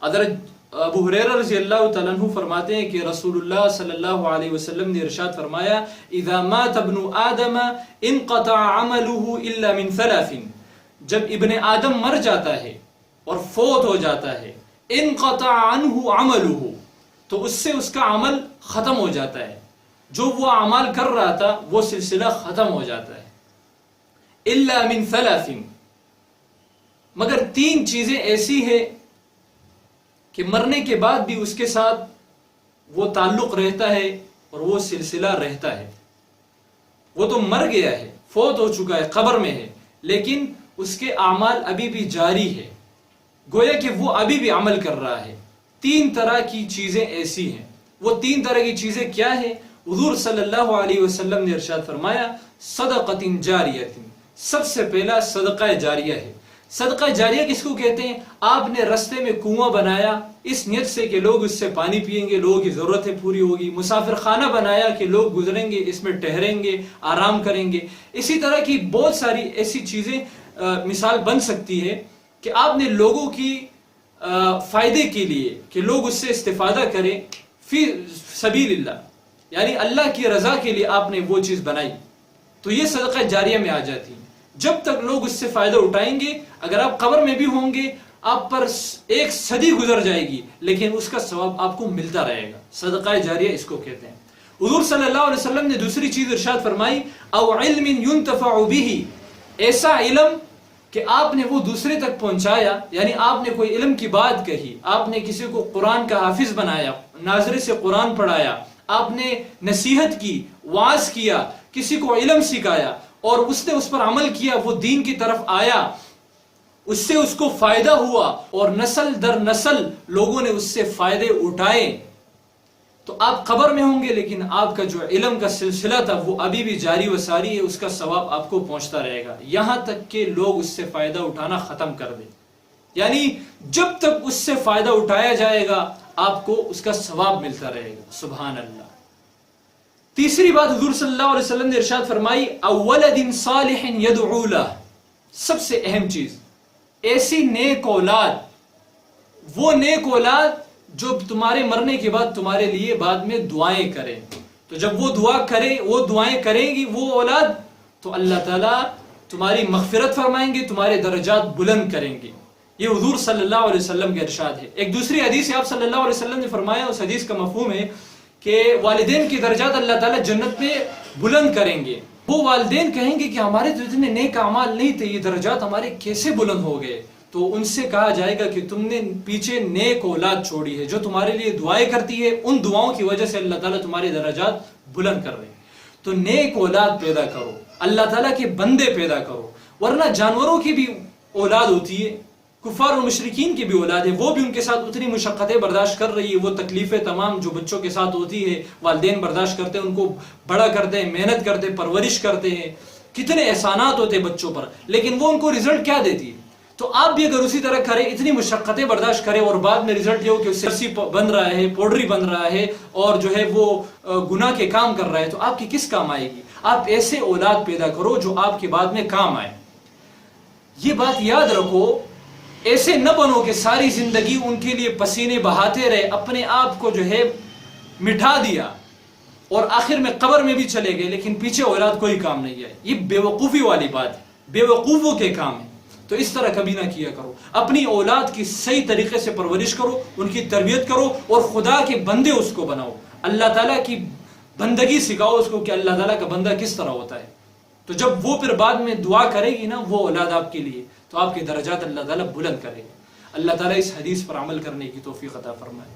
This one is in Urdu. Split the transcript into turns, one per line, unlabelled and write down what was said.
حضرت ابو ہریرہ رضی اللہ تعالیٰ عنہ فرماتے ہیں کہ رسول اللہ صلی اللہ علیہ وسلم نے ارشاد فرمایا اذا مات ابن آدم انقطع عمله الا من ثلاث، جب ابن آدم مر جاتا ہے اور فوت ہو جاتا ہے، انقطع عنہ عمله، تو اس سے اس کا عمل ختم ہو جاتا ہے، جو وہ اعمال کر رہا تھا وہ سلسلہ ختم ہو جاتا ہے، الا من ثلاث، مگر تین چیزیں ایسی ہیں کہ مرنے کے بعد بھی اس کے ساتھ وہ تعلق رہتا ہے اور وہ سلسلہ رہتا ہے. وہ تو مر گیا ہے، فوت ہو چکا ہے، قبر میں ہے، لیکن اس کے اعمال ابھی بھی جاری ہے، گویا کہ وہ ابھی بھی عمل کر رہا ہے. تین طرح کی چیزیں ایسی ہیں. وہ تین طرح کی چیزیں کیا ہیں؟ حضور صلی اللہ علیہ وسلم نے ارشاد فرمایا صدقۃ جاریہ، سب سے پہلا صدقہ جاریہ ہے. صدقہ جاریہ کس کو کہتے ہیں؟ آپ نے رستے میں کنواں بنایا اس نیت سے کہ لوگ اس سے پانی پیئیں گے، لوگوں کی ضرورتیں پوری ہوگی. مسافر خانہ بنایا کہ لوگ گزریں گے، اس میں ٹہریں گے، آرام کریں گے. اسی طرح کی بہت ساری ایسی چیزیں مثال بن سکتی ہے کہ آپ نے لوگوں کی فائدے کے لیے کہ لوگ اس سے استفادہ کریں فی سبیل اللہ، یعنی اللہ کی رضا کے لیے آپ نے وہ چیز بنائی، تو یہ صدقہ جاریہ میں آ جاتی ہے. جب تک لوگ اس سے فائدہ اٹھائیں گے، اگر آپ قبر میں بھی ہوں گے، آپ پر ایک صدی گزر جائے گی لیکن اس کا ثواب آپ کو ملتا رہے گا. صدقہ جاریہ اس کو کہتے ہیں. حضور صلی اللہ علیہ وسلم نے دوسری چیز ارشاد فرمائی او علم ينتفع به، ایسا علم کہ آپ نے وہ دوسرے تک پہنچایا، یعنی آپ نے کوئی علم کی بات کہی، آپ نے کسی کو قرآن کا حافظ بنایا، ناظرے سے قرآن پڑھایا، آپ نے نصیحت کی، وعظ کیا، کسی کو علم سکھایا اور اس نے اس پر عمل کیا، وہ دین کی طرف آیا، اس سے اس کو فائدہ ہوا اور نسل در نسل لوگوں نے اس سے فائدے اٹھائے، تو آپ قبر میں ہوں گے لیکن آپ کا جو علم کا سلسلہ تھا وہ ابھی بھی جاری و ساری ہے، اس کا ثواب آپ کو پہنچتا رہے گا یہاں تک کہ لوگ اس سے فائدہ اٹھانا ختم کر دیں. یعنی جب تک اس سے فائدہ اٹھایا جائے گا آپ کو اس کا ثواب ملتا رہے گا. سبحان اللہ. تیسری بات حضور صلی اللہ علیہ وسلم نے ارشاد فرمائی اولد صالح يدعو له، سب سے اہم چیز ایسی نیک اولاد، وہ نیک اولاد جو تمہارے مرنے کے بعد تمہارے لیے بعد میں دعائیں کرے. تو جب وہ دعائیں کریں گی وہ اولاد، تو اللہ تعالیٰ تمہاری مغفرت فرمائیں گے، تمہارے درجات بلند کریں گے. یہ حضور صلی اللہ علیہ وسلم کے ارشاد ہے. ایک دوسری حدیث ہے آپ صلی اللہ علیہ وسلم نے فرمایا، اس حدیث کا مفہوم ہے کہ والدین کی درجات اللہ تعالیٰ جنت میں بلند کریں گے. وہ والدین کہیں گے کہ ہمارے تو اتنے نیک اعمال نہیں تھے، یہ درجات ہمارے کیسے بلند ہو گئے؟ تو ان سے کہا جائے گا کہ تم نے پیچھے نیک اولاد چھوڑی ہے جو تمہارے لیے دعائیں کرتی ہے، ان دعاؤں کی وجہ سے اللہ تعالیٰ تمہارے درجات بلند کر رہے ہیں. تو نیک اولاد پیدا کرو، اللہ تعالیٰ کے بندے پیدا کرو، ورنہ جانوروں کی بھی اولاد ہوتی ہے، کفار و مشرکین کی بھی اولاد ہے، وہ بھی ان کے ساتھ اتنی مشقتیں برداشت کر رہی ہے، وہ تکلیفیں تمام جو بچوں کے ساتھ ہوتی ہے والدین برداشت کرتے ہیں، ان کو بڑا کرتے ہیں، محنت کرتے ہیں، پرورش کرتے ہیں، کتنے احسانات ہوتے ہیں بچوں پر، لیکن وہ ان کو رزلٹ کیا دیتی ہے؟ تو آپ بھی اگر اسی طرح کریں، اتنی مشقتیں برداشت کریں اور بعد میں رزلٹ یہ ہو کہ سرسی بن رہا ہے، پوڈری بن رہا ہے اور جو ہے وہ گناہ کے کام کر رہا ہے، تو آپ کی کس کام آئے گی؟ آپ ایسے اولاد پیدا کرو جو آپ کے بعد میں کام آئے. یہ بات یاد رکھو، ایسے نہ بنو کہ ساری زندگی ان کے لیے پسینے بہاتے رہے، اپنے آپ کو جو ہے مٹھا دیا اور آخر میں قبر میں بھی چلے گئے لیکن پیچھے اولاد کوئی کام نہیں ہے. یہ بے وقوفی والی بات ہے، بے وقوفوں کے کام ہے. تو اس طرح کبھی نہ کیا کرو. اپنی اولاد کی صحیح طریقے سے پرورش کرو، ان کی تربیت کرو اور خدا کے بندے اس کو بناؤ. اللہ تعالیٰ کی بندگی سکھاؤ اس کو کہ اللہ تعالیٰ کا بندہ کس طرح ہوتا ہے. تو جب وہ پھر بعد میں دعا کرے گی نا وہ اولاد آپ کے لیے، تو آپ کے درجات اللہ تعالیٰ بلند کرے گا. اللہ تعالیٰ اس حدیث پر عمل کرنے کی توفیق عطا فرمائے.